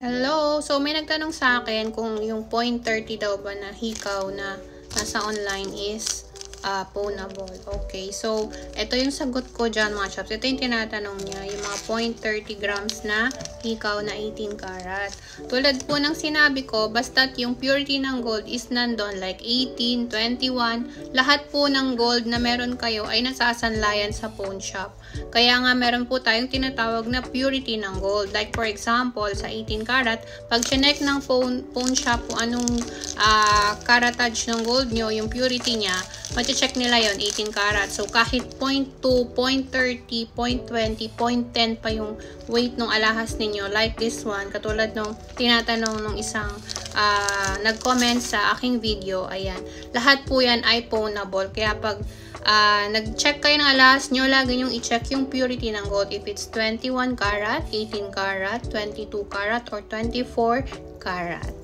Hello! So, may nagtanong sa akin kung yung 0.30 daw ba na hikaw na nasa online is pawnable. Okay. So, ito yung sagot ko dyan mga chops. Ito yung tinatanong niya. Yung mga 0.30 grams na hikaw na 18 karat. Tulad po ng sinabi ko, basta't yung purity ng gold is nandun like 18, 21, lahat po ng gold na meron kayo ay nasasanlayan sa pawn shop. Kaya nga meron po tayong tinatawag na purity ng gold. Like for example, sa 18 karat, pag chinek ng pawn shop kung anong caratage ng gold nyo, yung purity niya, check nila yon 18 karat. So, kahit 0.2, 0.30, 0.20, 0.10 pa yung weight ng alahas ninyo. Like this one, katulad nung tinatanong nung isang nag-comment sa aking video. Ayan. Lahat po yan ay pawnable. Kaya pag nag-check kayo ng alahas nyo, lagi nyong i-check yung purity ng gold. If it's 21 karat, 18 karat, 22 karat, or 24 karat.